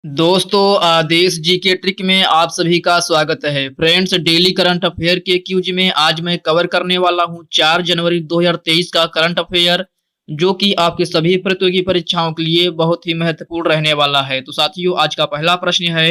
दोस्तों, आदेश जी के ट्रिक में आप सभी का स्वागत है। फ्रेंड्स, डेली करंट अफेयर के क्यूज में आज मैं कवर करने वाला हूं 4 जनवरी 2023 का करंट अफेयर, जो कि आपके सभी प्रतियोगी परीक्षाओं के लिए बहुत ही महत्वपूर्ण रहने वाला है। तो साथियों, आज का पहला प्रश्न है,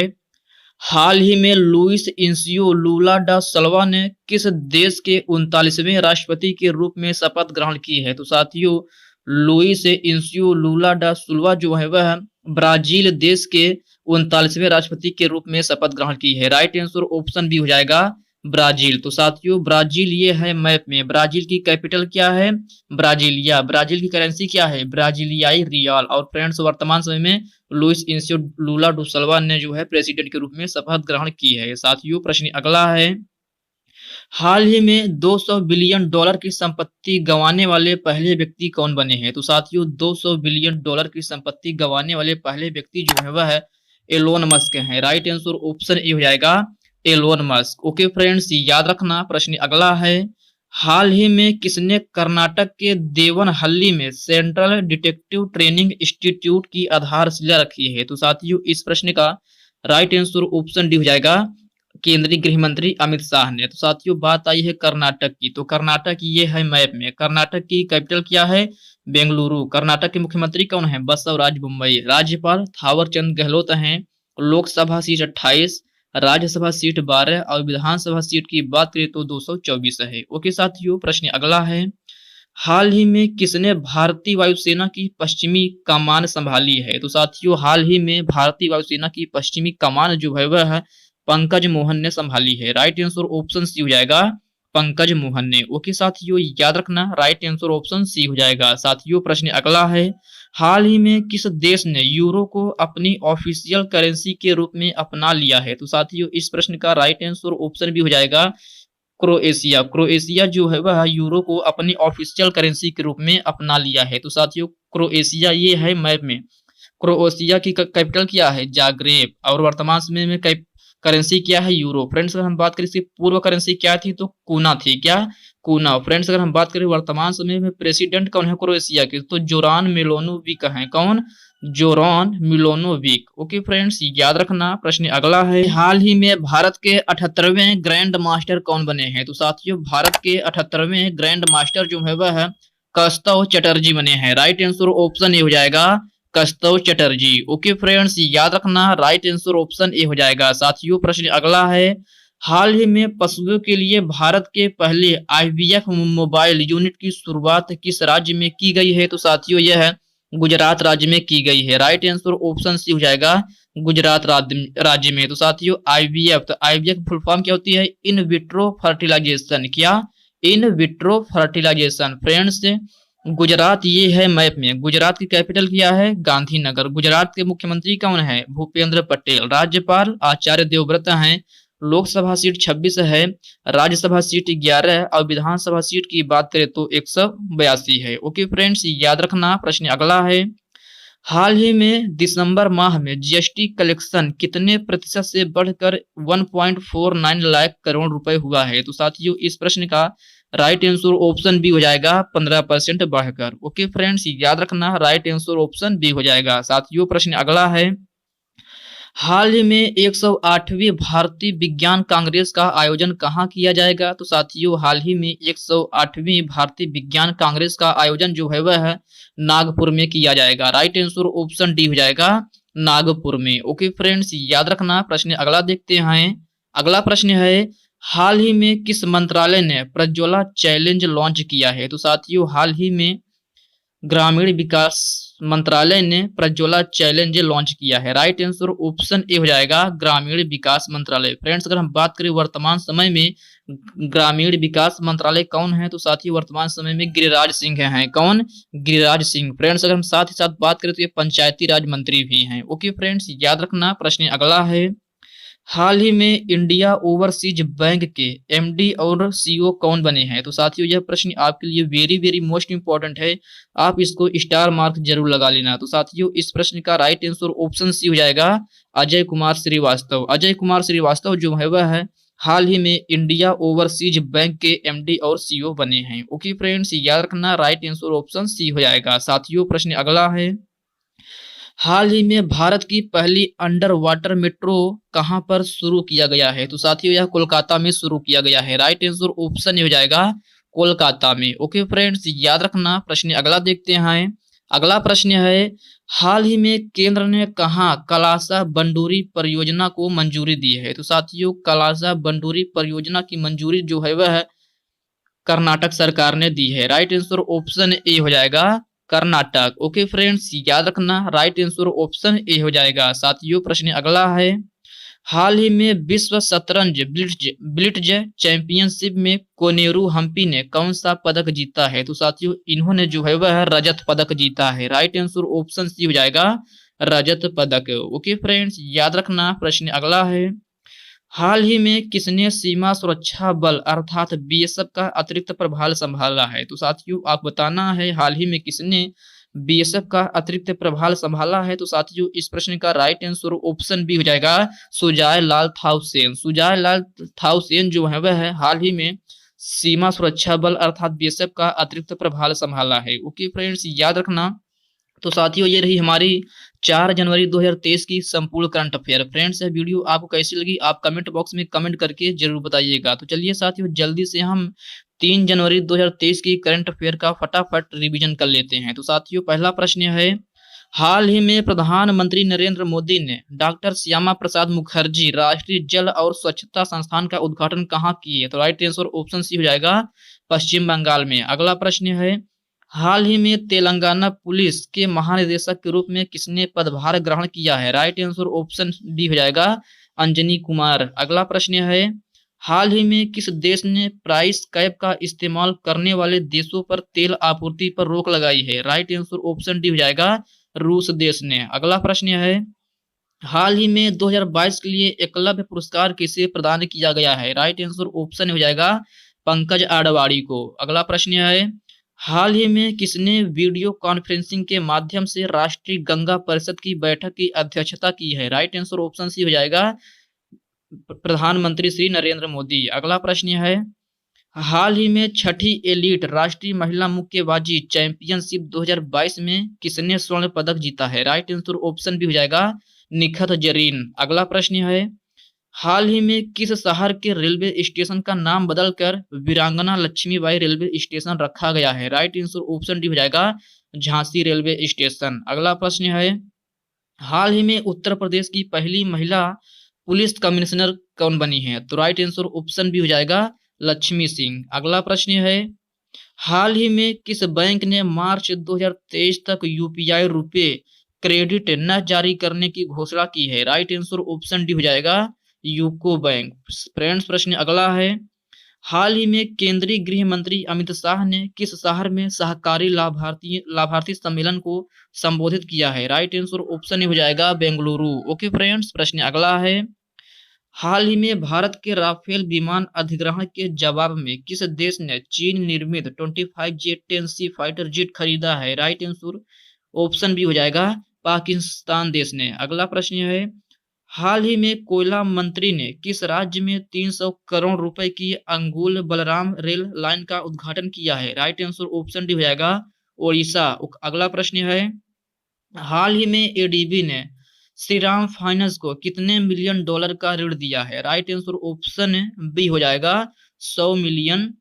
हाल ही में लुइस इनासियो लुला डा सिल्वा ने किस देश के 39वें राष्ट्रपति के रूप में शपथ ग्रहण की है? तो साथियों, लुइस इनासियो लुला डा सिल्वा जो है वह ब्राजील देश के 39वें राष्ट्रपति के रूप में शपथ ग्रहण की है। राइट आंसर ऑप्शन बी हो जाएगा ब्राजील। तो साथियों, ब्राजील ये है मैप में। ब्राजील की कैपिटल क्या है? ब्राजीलिया। ब्राजील की करेंसी क्या है? ब्राजीलियाई रियाल। और फ्रेंड्स, वर्तमान समय में लुइस इनासियो लुला डा सिल्वा ने जो है प्रेसिडेंट के रूप में शपथ ग्रहण की है। साथियों, प्रश्न अगला है, हाल ही में 200 बिलियन डॉलर की संपत्ति गंवाने वाले पहले व्यक्ति कौन बने हैं? तो साथियों, 200 बिलियन डॉलर की संपत्ति गंवाने वाले पहले व्यक्ति जो है वह एलोन मस्क हैं। राइट आंसर ऑप्शन ए हो जाएगा एलोन मस्क। ओके फ्रेंड्स, याद रखना। प्रश्न अगला है, हाल ही में किसने कर्नाटक के देवनहल्ली में सेंट्रल डिटेक्टिव ट्रेनिंग इंस्टीट्यूट की आधारशिला रखी है? तो साथियों, इस प्रश्न का राइट आंसर ऑप्शन डी हो जाएगा केंद्रीय गृह मंत्री अमित शाह ने। तो साथियों, बात आई है कर्नाटक की। तो कर्नाटक ये है मैप में। कर्नाटक की कैपिटल क्या है? बेंगलुरु। कर्नाटक के मुख्यमंत्री कौन है? बसवराज बोम्मई। राज्यपाल थावर चंद गहलोत हैं। लोकसभा सीट 28, राज्यसभा सीट 12 और विधानसभा सीट की बात करें तो 224 है। ओके साथियों, प्रश्न अगला है, हाल ही में किसने भारतीय वायुसेना की पश्चिमी कमान संभाली है? तो साथियों, हाल ही में भारतीय वायुसेना की पश्चिमी कमान जो है वह पंकज मोहन ने संभाली है। राइट आंसर ऑप्शन सी हो जाएगा पंकज मोहन ने। ओके साथियों, याद रखना, राइट आंसर ऑप्शन सी हो जाएगा। साथियों, प्रश्न अगला है, हाल ही में किस देश ने यूरो को अपनी ऑफिशियल करेंसी के रूप में अपना लिया है? तो साथियों, इस प्रश्न का राइट आंसर ऑप्शन भी हो जाएगा क्रोएशिया। क्रोएशिया जो है वह यूरो को अपनी ऑफिशियल करेंसी के रूप में अपना लिया है। तो साथियों, क्रोएशिया ये है मैप में। क्रोएशिया की कैपिटल क्या है? जाग्रेब। और वर्तमान समय में करेंसी क्या है? यूरो। फ्रेंड्स, अगर हम बात करें इसकी पूर्व करेंसी क्या थी तो कूना थी। क्या? कूना। फ्रेंड्स, अगर हम बात करें वर्तमान समय में प्रेसिडेंट कौन है क्रोएशिया के, तो जोरान मिलोनोविक है। कौन? जोरान मिलोनोविक। ओके फ्रेंड्स, याद रखना। प्रश्न अगला है, हाल ही में भारत के 78वें ग्रैंड मास्टर कौन बने हैं? तो साथियों, भारत के 78वें ग्रैंड मास्टर जो है वह कौस्तव चटर्जी बने हैं। राइट आंसर ऑप्शन ए हो जाएगा कौस्तव चटर्जी। ओके फ्रेंड्स, याद रखना, राइट आंसर ऑप्शन ए हो जाएगा। साथियों, प्रश्न अगला है, हाल ही में पशुओं के लिए भारत के पहले आईवीएफ मोबाइल यूनिट की शुरुआत किस राज्य में की गई है? तो साथियों, यह गुजरात राज्य में की गई है। राइट आंसर ऑप्शन सी हो जाएगा गुजरात राज्य में। तो साथियों, आईवीएफ, तो आईवीएफ फुल फॉर्म क्या होती है? In vitro fertilization. क्या? In vitro fertilization. Friends, Gujarat ये है मैप में। गुजरात की कैपिटल क्या है? गांधीनगर। गुजरात के मुख्यमंत्री कौन है? भूपेंद्र पटेल। राज्यपाल आचार्य देवव्रत हैं। लोकसभा सीट 26 है, राज्यसभा सीट 11 और विधानसभा सीट की बात करें तो 182 है। ओके फ्रेंड्स, याद रखना। प्रश्न अगला है, हाल ही में दिसंबर माह में जीएसटी कलेक्शन कितने प्रतिशत से बढ़कर 1.49 लाख करोड़ रुपए हुआ है? तो साथियों, इस प्रश्न का राइट आंसर ऑप्शन बी हो जाएगा 15% बढ़कर। ओके फ्रेंड्स, याद रखना, राइट आंसर ऑप्शन बी हो जाएगा। साथियों, प्रश्न अगला है, हाल ही में 108वीं भारतीय विज्ञान कांग्रेस का आयोजन कहाँ किया जाएगा? तो साथियों, हाल ही में 108वीं भारतीय विज्ञान कांग्रेस का आयोजन जो है वह नागपुर में किया जाएगा। राइट आंसर ऑप्शन डी हो जाएगा नागपुर में। ओके फ्रेंड्स, याद रखना। प्रश्न अगला देखते हैं। अगला प्रश्न है, हाल ही में किस मंत्रालय ने प्रज्वला चैलेंज लॉन्च किया है? तो साथियों, हाल ही में ग्रामीण विकास मंत्रालय ने प्रज्वला चैलेंज लॉन्च किया है। राइट आंसर ऑप्शन ए हो जाएगा ग्रामीण विकास मंत्रालय। फ्रेंड्स, अगर हम बात करें वर्तमान समय में ग्रामीण विकास मंत्रालय कौन है, तो साथियों वर्तमान समय में गिरिराज सिंह हैं। कौन? गिरिराज सिंह। फ्रेंड्स, अगर हम साथ ही साथ बात करें तो ये पंचायती राज मंत्री भी हैं। ओके फ्रेंड्स, याद रखना। प्रश्न अगला है, हाल ही में इंडिया ओवरसीज बैंक के एमडी और सीईओ कौन बने हैं? तो साथियों, यह प्रश्न आपके लिए वेरी वेरी मोस्ट इंपॉर्टेंट है। आप इसको स्टार मार्क जरूर लगा लेना। तो साथियों, इस प्रश्न का राइट आंसर ऑप्शन सी हो जाएगा अजय कुमार श्रीवास्तव। अजय कुमार श्रीवास्तव जो है वह है हाल ही में इंडिया ओवरसीज बैंक के एमडी और सीईओ बने हैं। ओके फ्रेंड्स, याद रखना, राइट आंसर ऑप्शन सी हो जाएगा। साथियों, प्रश्न अगला है, हाल ही में भारत की पहली अंडर वाटर मेट्रो कहां पर शुरू किया गया है? तो साथियों यह कोलकाता में शुरू किया गया है। राइट आंसर ऑप्शन ये हो जाएगा कोलकाता में। ओके फ्रेंड्स, याद रखना। प्रश्न अगला देखते हैं। अगला प्रश्न है, हाल ही में केंद्र ने कहां कलासा बंडूरी परियोजना को मंजूरी दी है? तो साथियों कलासा बंडूरी परियोजना की मंजूरी जो है वह कर्नाटक सरकार ने दी है। राइट आंसर ऑप्शन ए हो जाएगा कर्नाटक। ओके फ्रेंड्स, याद रखना। राइट आंसर ऑप्शन ए हो जाएगा। साथियों प्रश्न अगला है, हाल ही में विश्व शतरंज ब्लिट्ज चैंपियनशिप में कोनेरू हम्पी ने कौन सा पदक जीता है? तो साथियों इन्होंने जो है वह रजत पदक जीता है। राइट आंसर ऑप्शन सी हो जाएगा रजत पदक। ओके फ्रेंड्स, याद रखना। प्रश्न अगला है, हाल ही में किसने सीमा सुरक्षा बल अर्थात बीएसएफ का अतिरिक्त प्रभार संभाला है? तो साथियों आप बताना है हाल ही में किसने बीएसएफ का अतिरिक्त प्रभार संभाला है? तो साथियों इस प्रश्न का राइट आंसर ऑप्शन बी हो जाएगा सुजाय लाल थाउसेन। सुजाय लाल थाउसेन जो है वह है हाल ही में सीमा सुरक्षा बल अर्थात बीएसएफ का अतिरिक्त प्रभार संभाला है। ओके फ्रेंड्स, याद रखना। तो साथियों ये रही हमारी 4 जनवरी 2023 की संपूर्ण करंट अफेयर। फ्रेंड्स यह वीडियो आपको कैसी लगी आप कमेंट बॉक्स में कमेंट करके जरूर बताइएगा। तो चलिए साथियों जल्दी से हम 3 जनवरी 2023 की करंट अफेयर का फटाफट रिवीजन कर लेते हैं। तो साथियों पहला प्रश्न है, हाल ही में प्रधानमंत्री नरेंद्र मोदी ने डॉक्टर श्यामा प्रसाद मुखर्जी राष्ट्रीय जल और स्वच्छता संस्थान का उद्घाटन कहाँ किए? तो राइट आंसर ऑप्शन सी हो जाएगा पश्चिम बंगाल में। अगला प्रश्न है, हाल ही में तेलंगाना पुलिस के महानिदेशक के रूप में किसने पदभार ग्रहण किया है? राइट आंसर ऑप्शन डी हो जाएगा अंजनी कुमार। अगला प्रश्न है, हाल ही में किस देश ने प्राइस कैप का इस्तेमाल करने वाले देशों पर तेल आपूर्ति पर रोक लगाई है? राइट आंसर ऑप्शन डी हो जाएगा रूस देश ने। अगला प्रश्न है, हाल ही में 2022 के लिए एकलव्य पुरस्कार किसे प्रदान किया गया है? राइट आंसर ऑप्शन हो जाएगा पंकज आडवाणी को। अगला प्रश्न है, हाल ही में किसने वीडियो कॉन्फ्रेंसिंग के माध्यम से राष्ट्रीय गंगा परिषद की बैठक की अध्यक्षता की है? राइट आंसर ऑप्शन सी हो जाएगा प्रधानमंत्री श्री नरेंद्र मोदी। अगला प्रश्न है, हाल ही में छठी एलीट राष्ट्रीय महिला मुक्केबाजी चैंपियनशिप 2022 में किसने स्वर्ण पदक जीता है? राइट आंसर ऑप्शन भी हो जाएगा निखत जरीन। अगला प्रश्न है, हाल ही में किस शहर के रेलवे स्टेशन का नाम बदलकर वीरांगना लक्ष्मीबाई रेलवे स्टेशन रखा गया है? राइट आंसर ऑप्शन डी हो जाएगा झांसी रेलवे स्टेशन। अगला प्रश्न है, हाल ही में उत्तर प्रदेश की पहली महिला पुलिस कमिश्नर कौन बनी है? तो राइट आंसर ऑप्शन बी हो जाएगा लक्ष्मी सिंह। अगला प्रश्न है, हाल ही में किस बैंक ने मार्च 2023 तक यूपीआई रुपए क्रेडिट न जारी करने की घोषणा की है? राइट आंसर ऑप्शन डी हो जाएगा यूको बैंक। फ्रेंड्स प्रश्न अगला है, हाल ही में केंद्रीय गृह मंत्री अमित शाह ने किस शहर में सहकारी लाभार्थी सम्मेलन को संबोधित किया है? राइट आंसर ऑप्शन हो जाएगा बेंगलुरु। ओके फ्रेंड्स, प्रश्न अगला है, हाल ही में भारत के राफेल विमान अधिग्रहण के जवाब में किस देश ने चीन निर्मित 25 J-10C फाइटर जेट खरीदा है? राइट आंसर ऑप्शन भी हो जाएगा पाकिस्तान देश ने। अगला प्रश्न है, हाल ही में कोयला मंत्री ने किस राज्य में 300 करोड़ रुपए की अंगुल बलराम रेल लाइन का उद्घाटन किया है? राइट आंसर ऑप्शन डी हो जाएगा ओडिशा। अगला प्रश्न है, हाल ही में एडीबी ने श्रीराम फाइनेंस को कितने मिलियन डॉलर का ऋण दिया है? राइट आंसर ऑप्शन बी हो जाएगा 100 मिलियन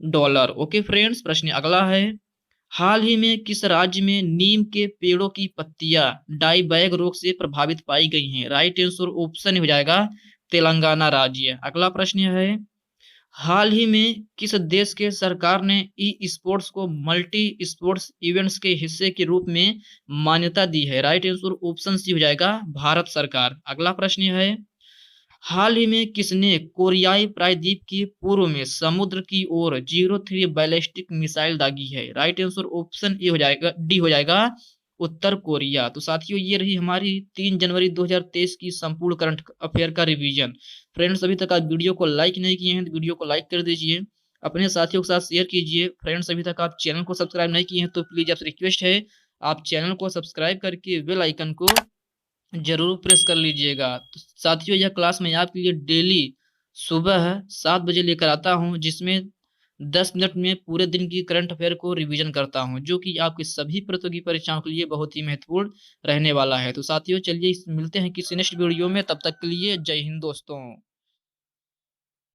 डॉलर। ओके फ्रेंड्स, प्रश्न अगला है, हाल ही में किस राज्य में नीम के पेड़ों की पत्तियां डाईबैग रोग से प्रभावित पाई गई हैं? राइट आंसर ऑप्शन हो जाएगा तेलंगाना राज्य। अगला प्रश्न है, हाल ही में किस देश के सरकार ने ई स्पोर्ट्स को मल्टी स्पोर्ट्स इवेंट्स के हिस्से के रूप में मान्यता दी है? राइट आंसर ऑप्शन सी हो जाएगा भारत सरकार। अगला प्रश्न है, हाल ही में किसने कोरियाई प्रायद्वीप के पूर्व में समुद्र की ओर 03 बैलिस्टिक मिसाइल दागी है? राइट आंसर ऑप्शन ए हो जाएगा डी हो जाएगा उत्तर कोरिया। तो साथियों ये रही हमारी 3 जनवरी 2023 की संपूर्ण करंट अफेयर का रिवीजन। फ्रेंड्स अभी तक आप वीडियो को लाइक नहीं किए हैं तो वीडियो को लाइक कर दीजिए, अपने साथियों के साथ शेयर कीजिए। फ्रेंड्स अभी तक आप चैनल को सब्सक्राइब नहीं किए हैं तो प्लीज आपसे रिक्वेस्ट है आप चैनल को सब्सक्राइब करके बेल आइकन को जरूर प्रेस कर लीजिएगा। तो साथियों यह क्लास मैं आपके लिए डेली सुबह 7 बजे लेकर आता हूं, जिसमें 10 मिनट में पूरे दिन की करंट अफेयर को रिवीजन करता हूँ, जो कि आपकी सभी प्रतियोगी परीक्षाओं के लिए बहुत ही महत्वपूर्ण रहने वाला है। तो साथियों चलिए मिलते हैं किसी नेक्स्ट वीडियो में, तब तक के लिए जय हिंद दोस्तों।